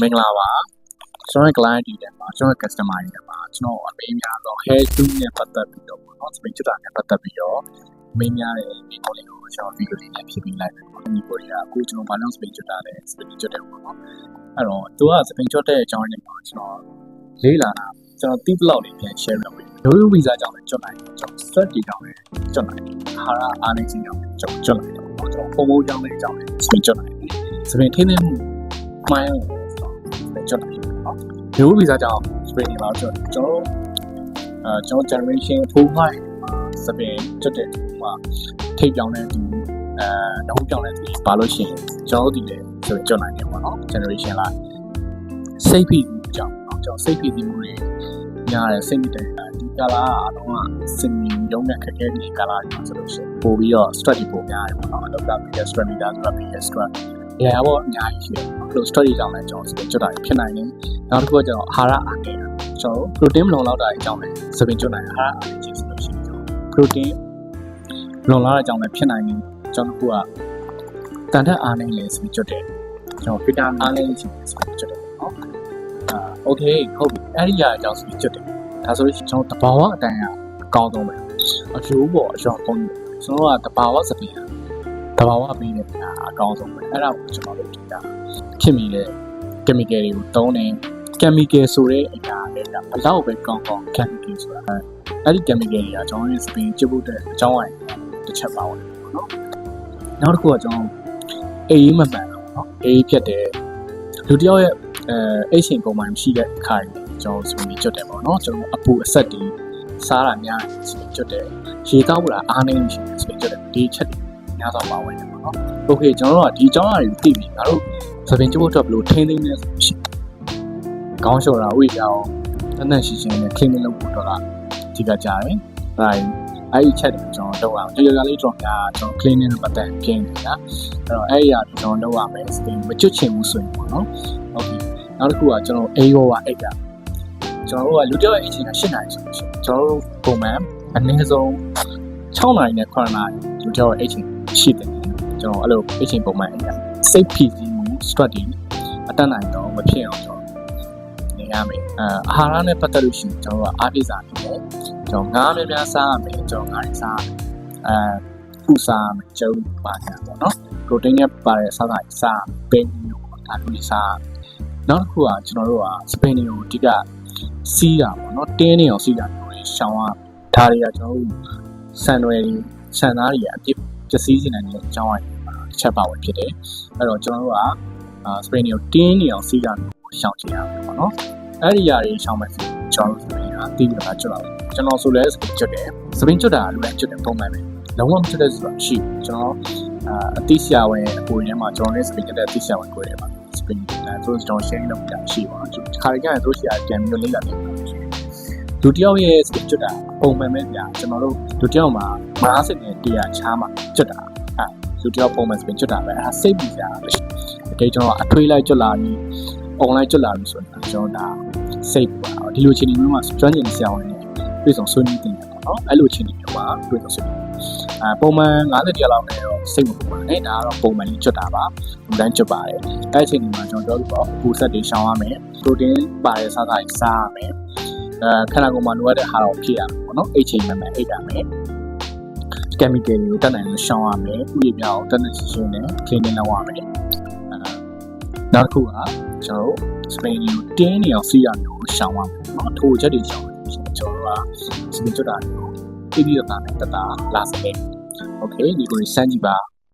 မင်္ဂလာပါကျွန်တော် client တွေမှာကျွန်တော် customer တွေမှာကျွန်တော်အမေးများတော့ hair do နဲ့ပတ်သက်ပြီးတော့ပေါ့နော်စပင်းချွတ်တာနဲ့ပတ်သက်ပြီးတော့အမေးများတဲ့ဒီကိုလေးကိုကျွန်တော်ဗီဒီယိုလေးနဲ့ဖြည့်ပေးလိုက်တယ်ပေါ့ဒီကိုလေးကအခုကျွန်တော်ဘာလို့စပင်းချွတ်တာလဲစပင်းချွတ်တယ်ပေါ့နော်အဲ့တော့သူကစပင်းချွတ်တဲ့အကြောင်းရင်းကိုကျွန်တော်လေးလာတာကျွန်တော် tip လောက်လေးပြန် share လုပ်ပေးရိုးရိုးဗီဇာကြောင့်လည်းကျွတ်နိုင်တယ်ကျွန်တော် stress တွေကြောင့်လည်းကျွတ်နိုင်တယ်ဟာရအားနေခြင်းကြောင့်လည်းကျွတ်နိုင်တယ်ပေါ့ကျွန်တော်ပုံပုံကြောင့်လည်းကြောင့်လည်းစပင်းကျွတ်နိုင်တယ်စပင်းထင်းနေမှုမှန်ကျွတ်နိုင်တယ်နော်ရိုးဗီဇာကြောင့် spring တွေပါကျွတ်ကျွန်တော် generation 4 စပင်းကျွတ်တဲ့မှာထိပ်ပြောင်းတဲ့သူနောက်ပြောင်းတဲ့သူပါလို့ရှိရင်ကျွန်တော်တို့ဒီလေဆိုကျွတ်နိုင်တယ်ပေါ့နော် generation လာစိတ်ဖိကြောင့်ကျွန်တော်စိတ်ဖိမှုတွေညားတဲ့စိတ်တဲ့ဒီကလာတော့စင်ရုံးတဲ့ခက်ခဲတဲ့ကလာတွေဆိုလို့ရှိရင်ပို့ပြီးတော့ stress တွေပို့များတယ်ပေါ့နော်အလုပ်ကပြီးတဲ့ stress တွေဒါဆိုတော့ပြီးတဲ့ stress ရရပေါ့အများကြီးရှိတယ်အဲ့လို story ကြောင့်လည်းကျွန်တော်ကျွတ်တာဖြစ်နိုင်တယ်နောက်တစ်ခုကကျွန်တော်အာဟာရအားနေတာကျွန်တော် protein လုံလောက်တာအကြောင်းလည်းစပင်ကျွတ်နိုင်အာဟာရအားနေခြင်းဆိုလို့ရှိရင်ကျွန်တော် protein လုံလောက်တဲ့အကြောင်းလည်းဖြစ်နိုင်တယ်ကျွန်တော်ကတန်ထက်အားနေလေစပင်ကျွတ်တယ်ကျွန်တော် vitamin အားနေခြင်းစပင်ကျွတ်တယ်နော်okay ဟုတ်ပြီအဲ့ဒီအကြောင်းစပင်ကျွတ်တယ်ဒါဆိုလို့ရှိရင်ကျွန်တော်တဘာဝအတိုင်းအကောင်းဆုံးပဲအကျိုးပေါ်အကျော်ပုံကျွန်တော်ကတဘာဝစပင်တဘာဝပေးနေတာအကောင်းဆုံးပဲအဲ့ဒါကိုကျွန်တော်တို့ဒီကဖြစ်မိတဲ့ chemical တွေကိုသုံးတယ် chemical ဆိုတဲ့အရာတွေကဘလောက်ပဲကောင်းကောင်း chemical ဆိုတာအဲ့ဒီ chemical တွေကကျွန်တော်ရဲ့ spin ကျုပ်ဖို့တဲ့အကြောင်းအရာတစ်ချက်ပါဝင်ပေါ့နော်နောက်တစ်ခုကကျွန်တော်အေးမမှန်တော့နော်အေးဖြစ်တယ်လူတစ်ယောက်ရဲ့အိတ်ရှင်ပုံမှန်မရှိတဲ့အခါကျွန်တော် spin ကျွတ်တယ်ပေါ့နော်ကျွန်တော်အပူအဆက်တွေစားတာများတယ် spin ကျွတ်တယ်ရေတောက်လာအားနေရှိတယ် spin ကျွတ်တယ်ဒီချက်တွေများတော့ပါဝင်တယ်ပေါ့နော်။ Okay ကျွန်တော်တို့ကဒီအကြောင်းအရာတွေကိုသိပြီငါတို့သပင်ကျိုးအတွက်ဘယ်လိုထိန်းသိမ်းလဲဆိုလို့ရှိရင်ခေါင်းလျှော်တာဝိပြောင်းတန်းတန်းရှင်းရှင်းနဲ့ clean လုပ်ဖို့တော့အဓိကကြားတယ်။အဲ့ဒီချက်တွေကျွန်တော်လုပ်အောင်ဒီလိုလေးကျွန်တော် clean နဲ့ပတ်သက်ကျင်းနေတာ။အဲ့တော့အဲ့ဒီအရာတွေကျွန်တော်လုပ်ရမယ်စတင်မကျွတ်ချင်ဘူးဆိုရင်ပေါ့နော်။ Okay နောက်တစ်ခုကကျွန်တော်အိမ်ရောကအိတ်ကကျွန်တော်တို့ကလူတယောက်ရဲ့အချိန်က8နာရီဆိုလို့ရှိရင်ကျွန်တော်တို့ပုံမှန်အနည်းဆုံး6နာရီနဲ့9နာရီလူတယောက်ရဲ့အချိန်ရှိတယ်ကျွန်တော်အဲ့လိုအချိန်ပုံမှန်အဲ့ဒါစိတ်ဖိစီးမှု stress တွေအတက်နိုင်တော့မဖြစ်အောင်ကျွန်တော်နေရမယ်အာဟာရနဲ့ပတ်သက်လို့ရှိရင်ကျွန်တော်ကအားပြစားနေတယ်ကျွန်တော်ငါးများများစားရမယ်ကျွန်တော်ငါးတွေစားဖူစားရမယ်ကျုပ်ပါကြပေါ့နော် protein နဲ့ပါတဲ့စားတာစားပင်မျိုးဒါလိုစားနောက်တစ်ခုကကျွန်တော်တို့ကစပိန်တွေကိုအဓိကစီးတာပေါ့နော်တင်းနေအောင်စီးတာမျိုးတွေရှောင်ရဒါတွေကကျွန်တော်တို့ဆန်တွေဆန်သားတွေအပြစ်ပျက်စီးစေနိုင်တဲ့အကြောင်းအရာတစ်ချက်ပါဝင်ဖြစ်တယ်အဲ့တော့ကျွန်တော်တို့ကစပိန်ကိုတင်းနေအောင်စီးတာမျိုးရှောင်ချင်ရမယ်ပေါ့နော်အဲ့ဒီຢာတွေရှောင်မယ်ဆိုကျွန်တော်တို့စပိန်ကတီးပြီးတော့ကျွတ်လာတယ်ကျွန်တော်ဆိုလဲစပိန်ကျွတ်တယ်စပိန်ကျွတ်တာလူတိုင်းကျွတ်တယ်ပုံမှန်ပဲလုံးဝမကျွတ်တဲ့ဆိုတာရှိကျွန်တော်အတိဆရာဝန်အကိုထဲမှာကျွန်တော်လည်းစပိန်ကျွတ်တဲ့အတိဆရာဝန်ကိုတယ်ပါစပိန်သူတို့ကျွန်တော် share လုပ်ပြရှိပါတော့ခါရကြရင်တို့ဆရာပြန်ပြီးလေ့လာနေတယ်လူတယောက်ရဲ့စပင်ကျွတ်တာပုံမှန်ပဲကြာကျွန်တော်တို့လူတယောက်မှာ50နဲ့100ချားမှာကျွတ်တာလူတယောက်ပုံမှန်စပင်ကျွတ်တာပဲစိတ်ပြီးကြတာတကယ်ကျွန်တော်အထွေးလိုက်ကျွတ်လာပြီး online ကျွတ်လာပြီးဆိုတာကျွန်တော်ဒါစိတ်ပါဒီလိုချင်းတွေမှာကျွမ်းကျင်ဆရာဝန်တွေတွေ့ဆုံဆွေးနွေးတင်တယ်ပေါ့နော်အဲ့လိုချင်းတွေမှာတွေ့ဆုံဆွေးနွေးပုံမှန်50ကျလောက်နဲ့တော့စိတ်မပူပါနဲ့ဒါကတော့ပုံမှန်ကြီးကျွတ်တာပါလူတိုင်းကျွတ်ပါတယ်အဲ့ချင်းတွေမှာကျွန်တော်တို့အပူဆက်တွေရှောင်ရမယ် protein ပါတဲ့စားစားစားရမယ်ခန္ဓာကိုယ်မှာလိုအပ်တဲ့ဟာတော့ဖြည့်ရမယ်ပေါ့နော်အိတ်ချိန်မှန်မှန်အိတ်ရမယ် chemical တွေကိုတက်နိုင်လို့ရှောင်ရမယ်ဥယျာဉ်ပြောင်းတက်နေရှင်းနဲ့ cleaning လုပ်ရမယ်နောက်တစ်ခုကကျွန်တော်တို့ spin ကိုတင်းနေအောင်စီးရမျိုးရှောင်ရမယ်နော်ထိုးချက်တွေရှောင်ရမယ်ကျွန်တော်တို့က spin ကျွတ်တာကိုပြီးတော့တာနဲ့တတာလာစတယ် okay ဒီကိုစမ်းကြည့်ပါ